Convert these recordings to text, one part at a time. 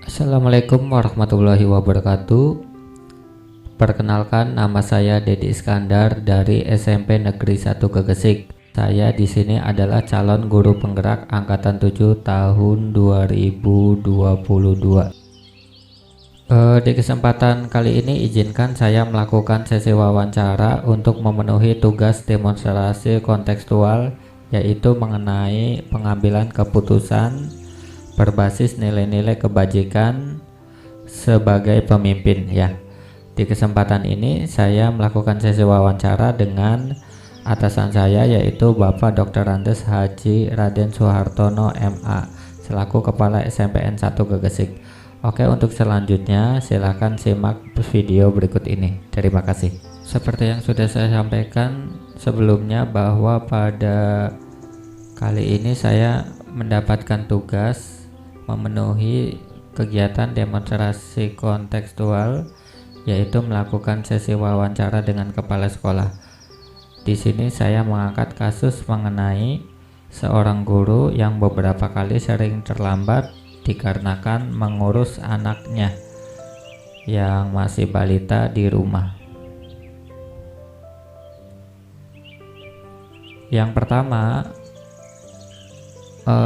Assalamualaikum warahmatullahi wabarakatuh. Perkenalkan, nama saya Dedi Iskandar dari SMP Negeri 1 Gegesik. Saya di sini adalah calon guru penggerak angkatan 7 tahun 2022. Di kesempatan kali ini izinkan saya melakukan sesi wawancara untuk memenuhi tugas demonstrasi kontekstual, yaitu mengenai pengambilan keputusan berbasis nilai-nilai kebajikan sebagai pemimpin ya. Di kesempatan ini saya melakukan sesi wawancara dengan atasan saya, yaitu Bapak Dr. Andes Haji Raden Soehartono MA selaku Kepala SMPN 1 Gegesik. Oke, untuk selanjutnya silakan simak video berikut ini. Terima kasih. Seperti yang sudah saya sampaikan sebelumnya, bahwa pada kali ini saya mendapatkan tugas memenuhi kegiatan demonstrasi kontekstual, yaitu melakukan sesi wawancara dengan kepala sekolah. Di sini saya mengangkat kasus mengenai seorang guru yang beberapa kali sering terlambat dikarenakan mengurus anaknya yang masih balita di rumah. Yang pertama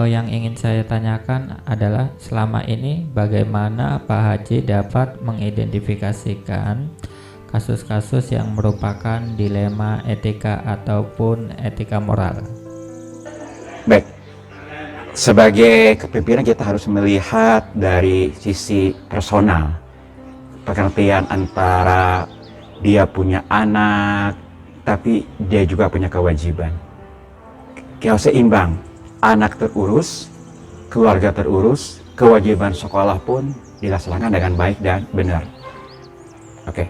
yang ingin saya tanyakan adalah, selama ini bagaimana Pak Haji dapat mengidentifikasikan kasus-kasus yang merupakan dilema etika ataupun etika moral? Baik, sebagai kepemimpinan kita harus melihat dari sisi personal, pengertian antara dia punya anak tapi dia juga punya kewajiban. Kita seimbang, anak terurus, keluarga terurus, kewajiban sekolah pun dilaksanakan dengan baik dan benar. Oke.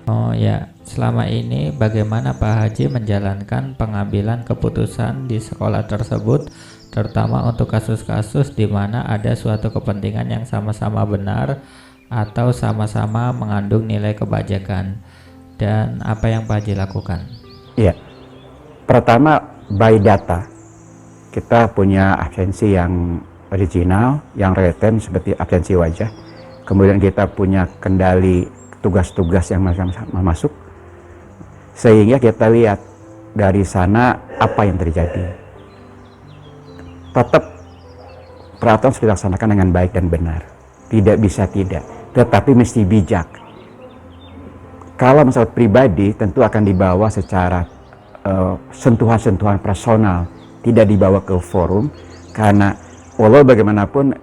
Oh ya, selama ini bagaimana Pak Haji menjalankan pengambilan keputusan di sekolah tersebut, terutama untuk kasus-kasus di mana ada suatu kepentingan yang sama-sama benar atau sama-sama mengandung nilai kebajikan, dan apa yang Pak Haji lakukan? Iya, pertama by data. Kita punya absensi yang original, yang real-time seperti absensi wajah. Kemudian kita punya kendali tugas-tugas yang masuk, sehingga kita lihat dari sana apa yang terjadi. Tetap peraturan harus dilaksanakan dengan baik dan benar, tidak bisa tidak, tetapi mesti bijak. Kalau masalah pribadi tentu akan dibawa secara sentuhan-sentuhan personal, tidak dibawa ke forum, karena walau bagaimanapun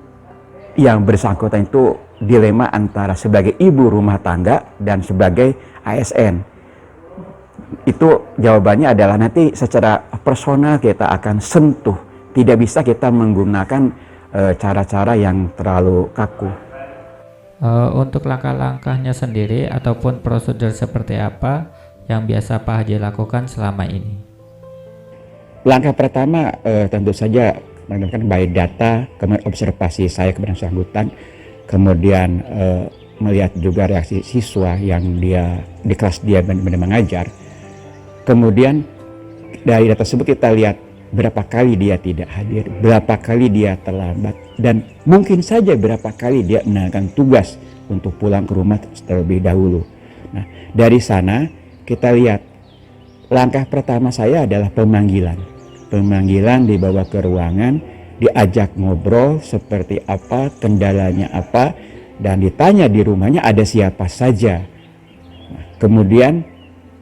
yang bersangkutan itu dilema antara sebagai ibu rumah tangga dan sebagai ASN. Itu jawabannya adalah nanti secara personal kita akan sentuh, tidak bisa kita menggunakan cara-cara yang terlalu kaku. Untuk langkah-langkahnya sendiri ataupun prosedur seperti apa yang biasa Pak Haji lakukan selama ini? Langkah pertama tentu saja menggunakan by data, kemudian observasi saya kepada bersangkutan, kemudian melihat juga reaksi siswa yang dia di kelas dia benar-benar mengajar. Kemudian dari data tersebut kita lihat berapa kali dia tidak hadir, berapa kali dia terlambat, dan mungkin saja berapa kali dia menanggalkan tugas untuk pulang ke rumah terlebih dahulu. Nah, dari sana kita lihat langkah pertama saya adalah pemanggilan. Pemanggilan dibawa ke ruangan, diajak ngobrol seperti apa, kendalanya apa, dan ditanya di rumahnya ada siapa saja. Nah, kemudian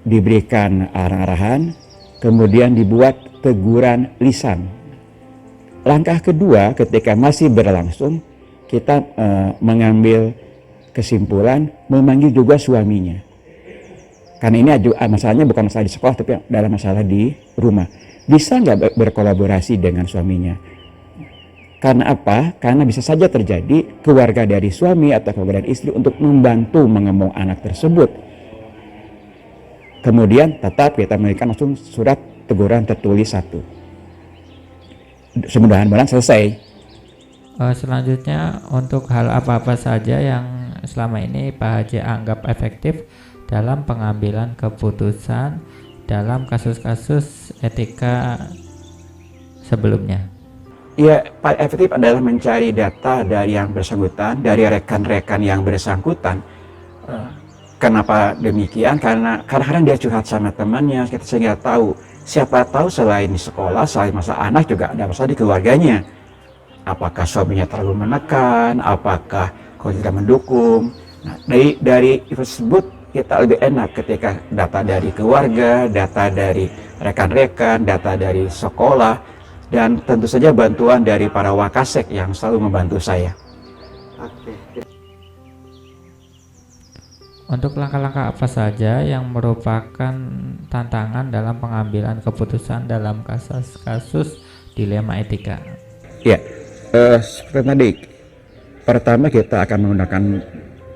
diberikan arahan, kemudian dibuat teguran lisan. Langkah kedua, ketika masih berlangsung, kita mengambil kesimpulan memanggil juga suaminya. Karena ini masalahnya bukan masalah di sekolah, tapi dalam masalah di rumah. Bisa nggak berkolaborasi dengan suaminya? Karena apa? Karena bisa saja terjadi keluarga dari suami atau keluarga dari istri untuk membantu mengemong anak tersebut. Kemudian tetap kita memberikan langsung surat teguran tertulis 1. Semudah-mudahan selesai. Selanjutnya, untuk hal apa-apa saja yang selama ini Pak Haji anggap efektif dalam pengambilan keputusan dalam kasus-kasus etika sebelumnya? Ya, paling efektif adalah mencari data dari yang bersangkutan, dari rekan-rekan yang bersangkutan. Eh, Kenapa demikian? Karena kadang-kadang dia curhat sama temannya, kita sehingga tahu. Siapa tahu selain di sekolah, selain masa anak juga ada masalah di keluarganya. Apakah suaminya terlalu menekan, apakah kalau tidak mendukung. Nah, dari tersebut kita lebih enak ketika data dari keluarga, data dari rekan-rekan, data dari sekolah, dan tentu saja bantuan dari para wakasek yang selalu membantu saya. Untuk langkah-langkah apa saja yang merupakan tantangan dalam pengambilan keputusan dalam kasus-kasus dilema etika? Ya, seperti tadi, pertama kita akan menggunakan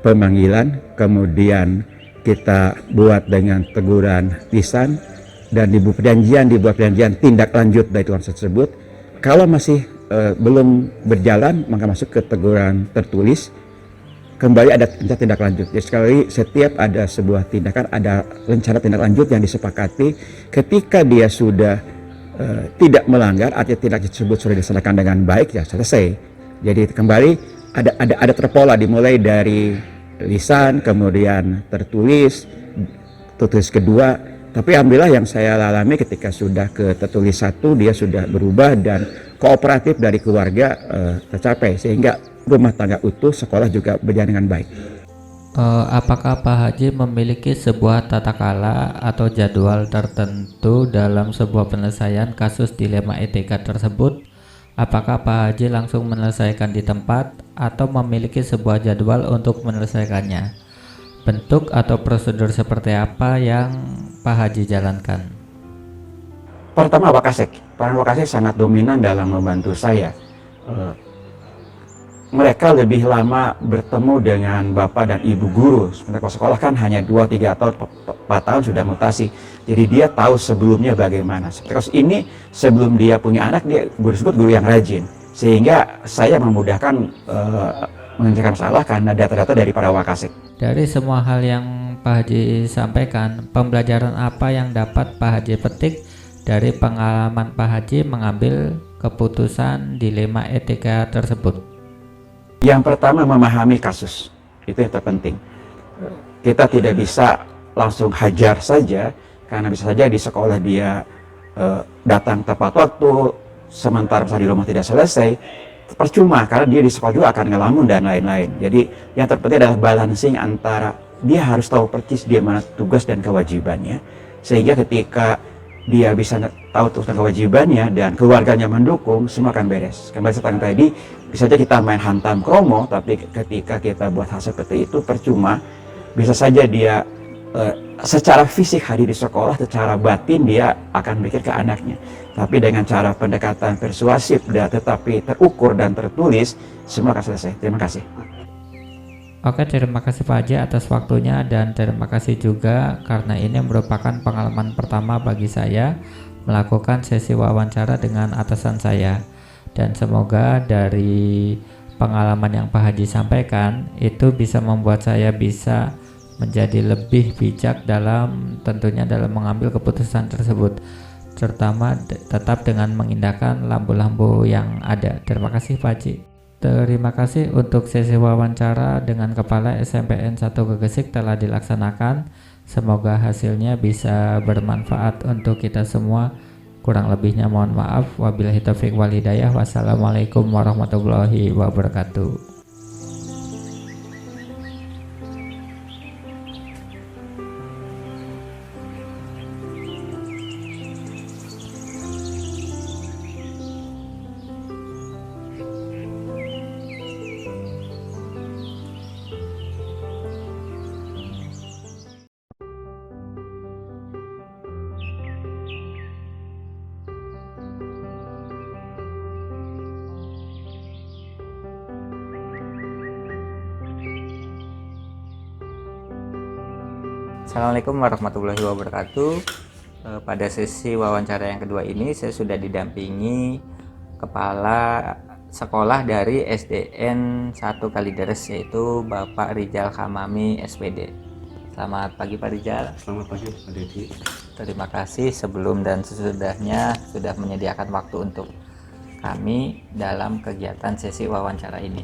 pemanggilan, kemudian kita buat dengan teguran lisan, dan dibuat perjanjian tindak lanjut dari tuan tersebut. Kalau masih belum berjalan, maka masuk ke teguran tertulis. Kembali ada tindak lanjut. Jadi sekali setiap ada sebuah tindakan, ada rencana tindak lanjut yang disepakati. Ketika dia sudah tidak melanggar, artinya tindak tersebut sudah dilaksanakan dengan baik, ya selesai. Jadi kembali ada terpola, dimulai dari lisan, kemudian tertulis kedua. Tapi alhamdulillah yang saya alami ketika sudah ke tertulis satu, dia sudah berubah dan kooperatif dari keluarga tercapai, sehingga rumah tangga utuh, sekolah juga berjalan dengan baik. Apakah Pak Haji memiliki sebuah tata kala atau jadwal tertentu dalam sebuah penyelesaian kasus dilema etika tersebut? Apakah Pak Haji langsung menyelesaikan di tempat atau memiliki sebuah jadwal untuk menyelesaikannya? Bentuk atau prosedur seperti apa yang Pak Haji jalankan? Pertama, wakasek. Peran wakasek sangat dominan dalam membantu saya. Mereka lebih lama bertemu dengan bapak dan ibu guru. Sementara sekolah kan hanya 2-3 tahun, 4 tahun sudah mutasi. Jadi dia tahu sebelumnya bagaimana. Terus ini sebelum dia punya anak, dia guru tersebut guru yang rajin. Sehingga saya memudahkan mengerjakan masalah karena data-data dari para wakasek. Dari semua hal yang Pak Haji sampaikan, pembelajaran apa yang dapat Pak Haji petik dari pengalaman Pak Haji mengambil keputusan dilema etika tersebut? Yang pertama, memahami kasus. Itu yang terpenting. Kita tidak bisa langsung hajar saja, karena bisa saja di sekolah dia datang tepat waktu, sementara di rumah tidak selesai. Percuma, karena dia di sekolah juga akan ngelamun dan lain-lain. Jadi yang terpenting adalah balancing antara dia harus tahu persis dia mana tugas dan kewajibannya, sehingga ketika dia bisa tahu tugas dan kewajibannya dan keluarganya mendukung, semua akan beres. Kembali seperti tadi, bisa saja kita main hantam kromo, tapi ketika kita buat hal seperti itu percuma. Bisa saja dia secara fisik hadir di sekolah, secara batin dia akan mikir ke anaknya. Tapi dengan cara pendekatan persuasif dan tetapi terukur dan tertulis, semua akan selesai. Terima kasih. Oke, terima kasih Pak Haji atas waktunya, dan terima kasih juga karena ini merupakan pengalaman pertama bagi saya melakukan sesi wawancara dengan atasan saya, dan semoga dari pengalaman yang Pak Haji sampaikan itu bisa membuat saya bisa menjadi lebih bijak tentunya dalam mengambil keputusan tersebut, terutama tetap dengan mengindahkan lampu-lampu yang ada. Terima kasih Pak Haji. Terima kasih untuk sesi wawancara dengan Kepala SMPN 1 Gegesik telah dilaksanakan. Semoga hasilnya bisa bermanfaat untuk kita semua. Kurang lebihnya mohon maaf. Wabillahi taufiq wal hidayah. Wassalamualaikum warahmatullahi wabarakatuh. Assalamualaikum warahmatullahi wabarakatuh. Pada sesi wawancara yang kedua ini saya sudah didampingi kepala sekolah dari SDN 1 Kalideres, yaitu Bapak Rijal Kamami SPD. Selamat pagi Pak Rijal. Selamat pagi Pak Dedi. Terima kasih sebelum dan sesudahnya sudah menyediakan waktu untuk kami dalam kegiatan sesi wawancara ini.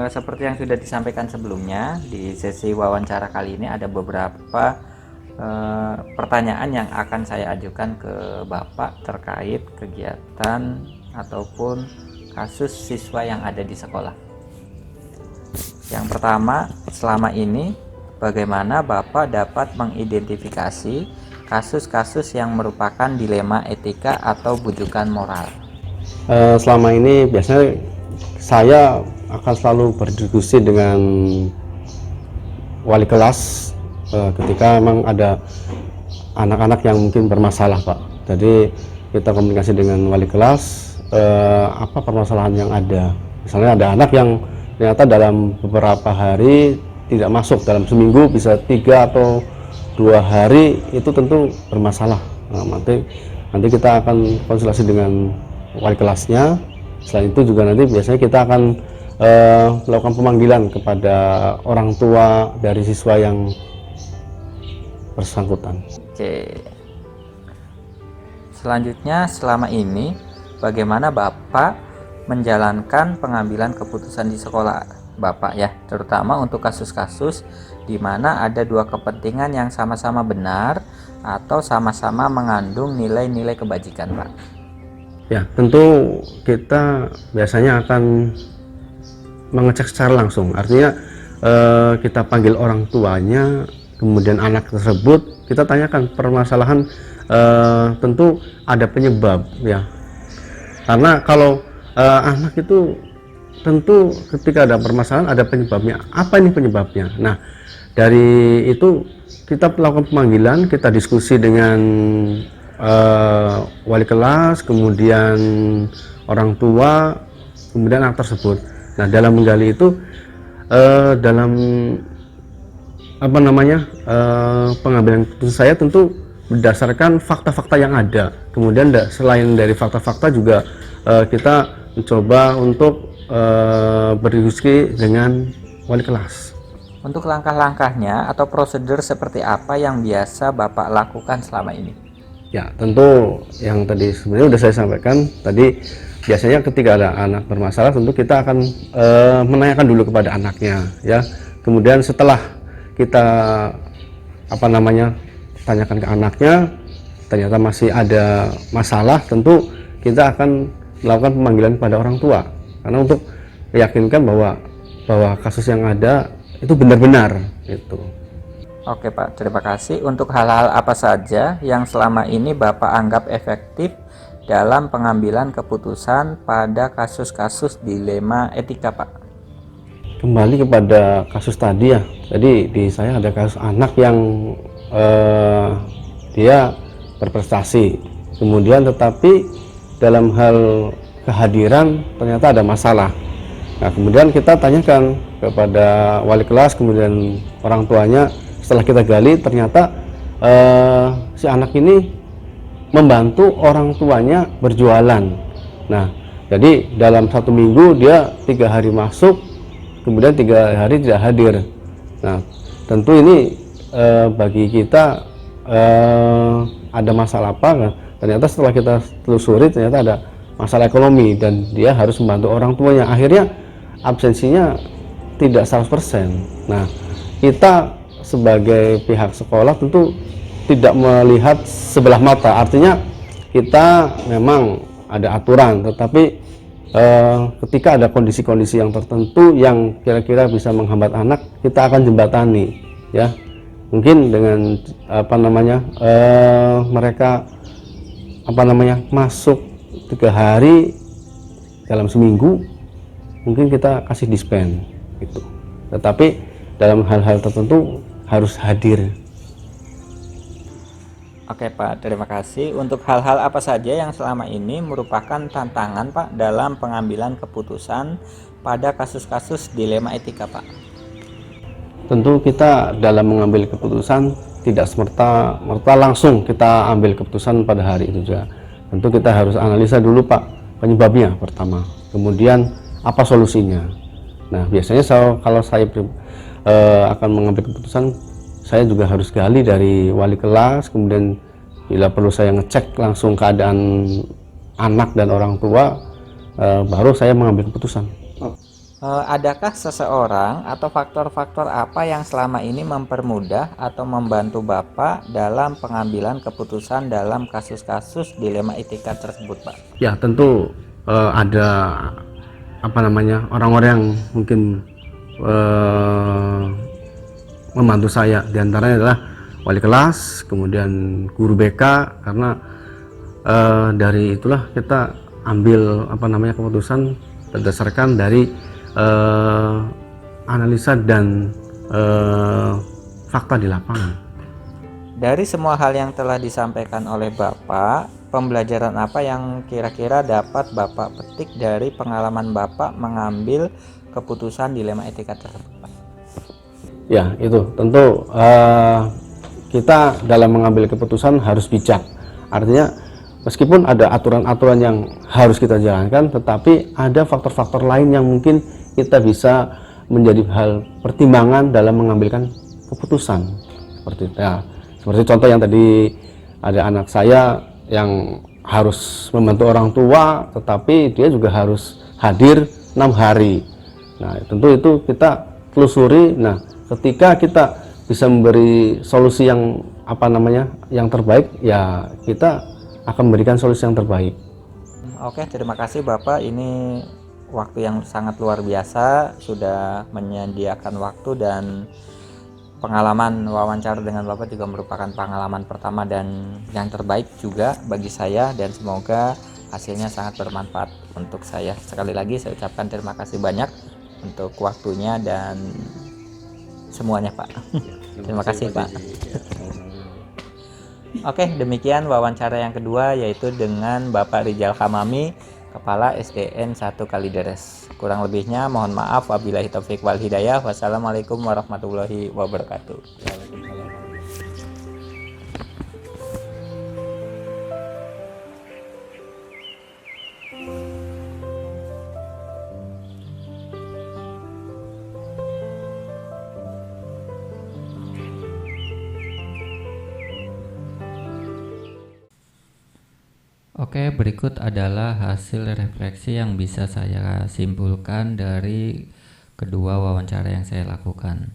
Seperti yang sudah disampaikan sebelumnya, di sesi wawancara kali ini ada beberapa pertanyaan yang akan saya ajukan ke Bapak terkait kegiatan ataupun kasus siswa yang ada di sekolah. Yang pertama, selama ini bagaimana Bapak dapat mengidentifikasi kasus-kasus yang merupakan dilema etika atau bujukan moral? Selama ini biasanya saya akan selalu berdiskusi dengan wali kelas ketika memang ada anak-anak yang mungkin bermasalah, Pak. Jadi kita komunikasi dengan wali kelas, apa permasalahan yang ada. Misalnya ada anak yang ternyata dalam beberapa hari tidak masuk, dalam seminggu bisa 3 atau 2 hari, itu tentu bermasalah. Nah, nanti kita akan konsultasi dengan wali kelasnya. Selain itu juga nanti biasanya kita akan melakukan pemanggilan kepada orang tua dari siswa yang bersangkutan. Oke. Selanjutnya, selama ini bagaimana Bapak menjalankan pengambilan keputusan di sekolah Bapak ya, terutama untuk kasus-kasus di mana ada dua kepentingan yang sama-sama benar atau sama-sama mengandung nilai-nilai kebajikan, Pak? Ya, tentu kita biasanya akan mengecek secara langsung. Artinya kita panggil orang tuanya, kemudian anak tersebut kita tanyakan permasalahan, tentu ada penyebab ya. Karena kalau anak itu tentu ketika ada permasalahan ada penyebabnya. Apa ini penyebabnya? Nah, dari itu kita melakukan pemanggilan, kita diskusi dengan wali kelas, kemudian orang tua, kemudian anak tersebut. Nah, dalam menggali itu dalam pengambilan keputusan saya tentu berdasarkan fakta-fakta yang ada. Kemudian selain dari fakta-fakta juga kita mencoba untuk berdiskusi dengan wali kelas. Untuk langkah-langkahnya atau prosedur seperti apa yang biasa Bapak lakukan selama ini? Ya, tentu yang tadi sebenarnya sudah saya sampaikan tadi. Biasanya ketika ada anak bermasalah, tentu kita akan menanyakan dulu kepada anaknya, ya. Kemudian setelah kita tanyakan ke anaknya, ternyata masih ada masalah, tentu kita akan melakukan pemanggilan kepada orang tua, karena untuk meyakinkan bahwa kasus yang ada itu benar-benar itu. Oke Pak, terima kasih. Untuk hal-hal apa saja yang selama ini Bapak anggap efektif dalam pengambilan keputusan pada kasus-kasus dilema etika, Pak? Kembali kepada kasus tadi ya. Jadi di saya ada kasus anak yang dia berprestasi, kemudian tetapi dalam hal kehadiran ternyata ada masalah. Nah, kemudian kita tanyakan kepada wali kelas, kemudian orang tuanya. Setelah kita gali, ternyata si anak ini membantu orang tuanya berjualan. Nah, jadi dalam 1 minggu dia 3 hari masuk, kemudian 3 hari tidak hadir. Nah, tentu ini bagi kita ada masalah apa? Nah, ternyata setelah kita telusuri ternyata ada masalah ekonomi dan dia harus membantu orang tuanya. Akhirnya absensinya tidak 100%. Nah, kita sebagai pihak sekolah tentu tidak melihat sebelah mata, artinya kita memang ada aturan, tetapi ketika ada kondisi-kondisi yang tertentu yang kira-kira bisa menghambat anak, kita akan jembatani, ya. Mungkin dengan mereka masuk 3 hari dalam seminggu, mungkin kita kasih dispen gitu. Tetapi dalam hal-hal tertentu harus hadir. Oke Pak, terima kasih. Untuk hal-hal apa saja yang selama ini merupakan tantangan Pak dalam pengambilan keputusan pada kasus-kasus dilema etika, Pak? Tentu kita dalam mengambil keputusan tidak semerta-merta langsung kita ambil keputusan pada hari itu juga. Tentu kita harus analisa dulu Pak penyebabnya pertama, kemudian apa solusinya. Nah, biasanya kalau saya akan mengambil keputusan, saya juga harus gali dari wali kelas, kemudian bila perlu saya ngecek langsung keadaan anak dan orang tua, baru saya mengambil keputusan. Adakah seseorang atau faktor-faktor apa yang selama ini mempermudah atau membantu Bapak dalam pengambilan keputusan dalam kasus-kasus dilema etika tersebut, Pak? Ya tentu ada orang-orang yang mungkin membantu saya, diantaranya adalah wali kelas, kemudian guru BK, karena dari itulah kita ambil keputusan berdasarkan dari analisa dan fakta di lapangan. Dari semua hal yang telah disampaikan oleh Bapak, pembelajaran apa yang kira-kira dapat Bapak petik dari pengalaman Bapak mengambil keputusan dilema etika tersebut, Pak? Ya, itu tentu kita dalam mengambil keputusan harus bijak. Artinya meskipun ada aturan-aturan yang harus kita jalankan, tetapi ada faktor-faktor lain yang mungkin kita bisa menjadi hal pertimbangan dalam mengambilkan keputusan. Seperti contoh yang tadi, ada anak saya yang harus membantu orang tua, tetapi dia juga harus hadir 6 hari. Nah, tentu itu kita telusuri. Nah, ketika kita bisa memberi solusi yang yang terbaik, ya kita akan memberikan solusi yang terbaik. Oke, terima kasih Bapak. Ini waktu yang sangat luar biasa, sudah menyediakan waktu, dan pengalaman wawancara dengan Bapak juga merupakan pengalaman pertama dan yang terbaik juga bagi saya, dan semoga hasilnya sangat bermanfaat untuk saya. Sekali lagi saya ucapkan terima kasih banyak untuk waktunya dan semuanya, Pak. Terima kasih, Pak. Oke, demikian wawancara yang kedua, yaitu dengan Bapak Rizal Hamami, Kepala SDN 1 Kalideres. Kurang lebihnya mohon maaf, wabillahi taufik wal hidayah. Wassalamualaikum warahmatullahi wabarakatuh. Oke, berikut adalah hasil refleksi yang bisa saya simpulkan dari kedua wawancara yang saya lakukan.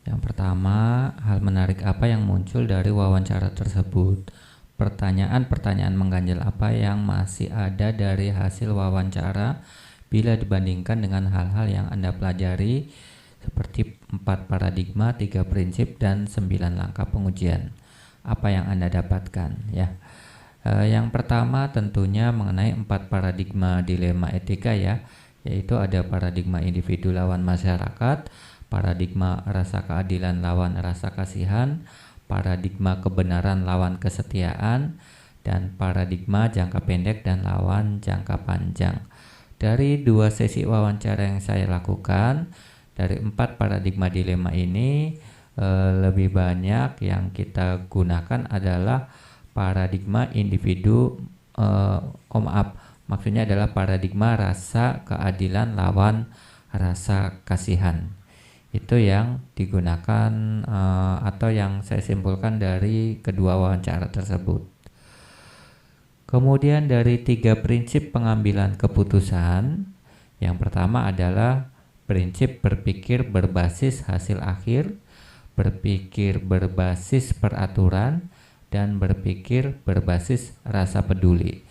Yang pertama, hal menarik apa yang muncul dari wawancara tersebut? Pertanyaan-pertanyaan mengganjal apa yang masih ada dari hasil wawancara bila dibandingkan dengan hal-hal yang Anda pelajari, seperti 4 paradigma, 3 prinsip, dan 9 langkah pengujian. Apa yang Anda dapatkan, ya? Yang pertama tentunya mengenai 4 paradigma dilema etika, ya, yaitu ada paradigma individu lawan masyarakat, paradigma rasa keadilan lawan rasa kasihan, paradigma kebenaran lawan kesetiaan, dan paradigma jangka pendek dan lawan jangka panjang. Dari 2 sesi wawancara yang saya lakukan, dari 4 paradigma dilema ini, lebih banyak yang kita gunakan adalah paradigma individu, maksudnya adalah paradigma rasa keadilan lawan rasa kasihan. Itu yang digunakan atau yang saya simpulkan dari kedua wawancara tersebut. Kemudian dari 3 prinsip pengambilan keputusan, yang pertama adalah prinsip berpikir berbasis hasil akhir, berpikir berbasis peraturan, dan berpikir berbasis rasa peduli.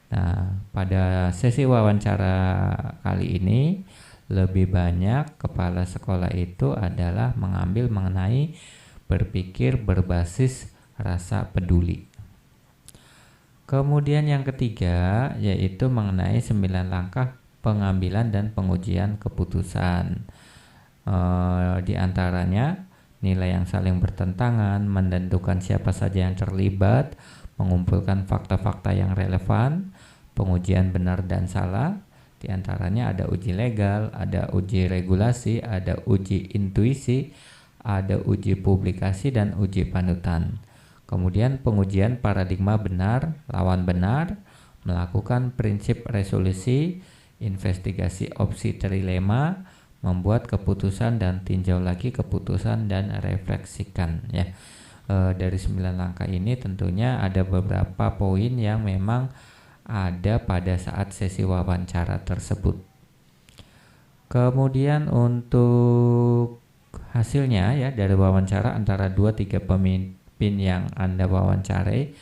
Nah, pada sesi wawancara kali ini lebih banyak kepala sekolah itu adalah mengambil mengenai berpikir berbasis rasa peduli. Kemudian yang ketiga yaitu mengenai 9 langkah pengambilan dan pengujian keputusan. Di antaranya nilai yang saling bertentangan, menentukan siapa saja yang terlibat, mengumpulkan fakta-fakta yang relevan, pengujian benar dan salah. Di antaranya ada uji legal, ada uji regulasi, ada uji intuisi, ada uji publikasi, dan uji panutan. Kemudian pengujian paradigma benar lawan benar, melakukan prinsip resolusi, investigasi opsi trilema, membuat keputusan dan tinjau lagi keputusan dan refleksikan, ya. Dari 9 langkah ini tentunya ada beberapa poin yang memang ada pada saat sesi wawancara tersebut. Kemudian untuk hasilnya ya dari wawancara antara 2-3 pemimpin yang Anda wawancarai,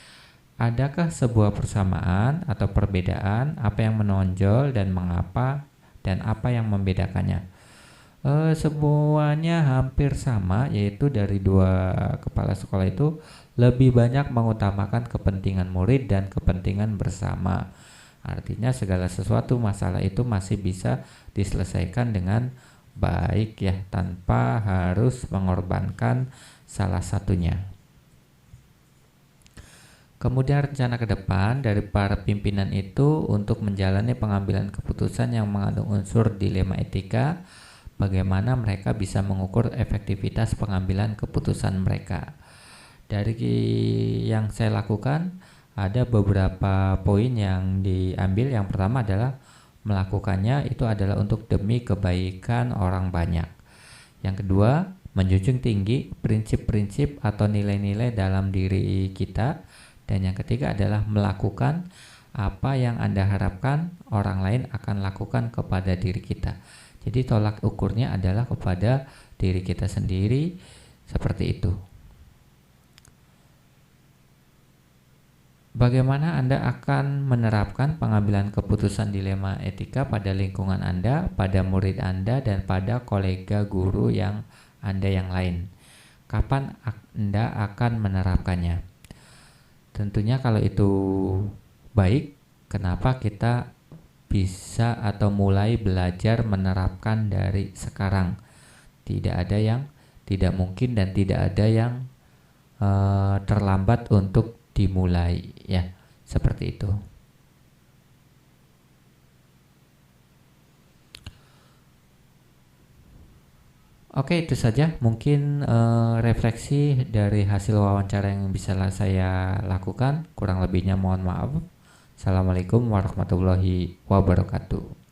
adakah sebuah persamaan atau perbedaan, apa yang menonjol dan mengapa, dan apa yang membedakannya? Semuanya hampir sama, yaitu dari 2 kepala sekolah itu lebih banyak mengutamakan kepentingan murid dan kepentingan bersama. Artinya segala sesuatu masalah itu masih bisa diselesaikan dengan baik ya, tanpa harus mengorbankan salah satunya. Kemudian rencana ke depan dari para pimpinan itu untuk menjalani pengambilan keputusan yang mengandung unsur dilema etika, bagaimana mereka bisa mengukur efektivitas pengambilan keputusan mereka. Dari yang saya lakukan, ada beberapa poin yang diambil. Yang pertama adalah melakukannya itu adalah untuk demi kebaikan orang banyak. Yang kedua, menjunjung tinggi prinsip-prinsip atau nilai-nilai dalam diri kita. Dan yang ketiga adalah melakukan apa yang Anda harapkan orang lain akan lakukan kepada diri kita. Jadi tolak ukurnya adalah kepada diri kita sendiri, seperti itu. Bagaimana Anda akan menerapkan pengambilan keputusan dilema etika pada lingkungan Anda, pada murid Anda, dan pada kolega guru yang Anda yang lain? Kapan Anda akan menerapkannya? Tentunya kalau itu baik, kenapa kita bisa atau mulai belajar menerapkan dari sekarang? Tidak ada yang tidak mungkin dan tidak ada yang terlambat untuk dimulai ya, seperti itu. Oke, itu saja mungkin refleksi dari hasil wawancara yang bisa saya lakukan. Kurang lebihnya mohon maaf. Assalamualaikum warahmatullahi wabarakatuh.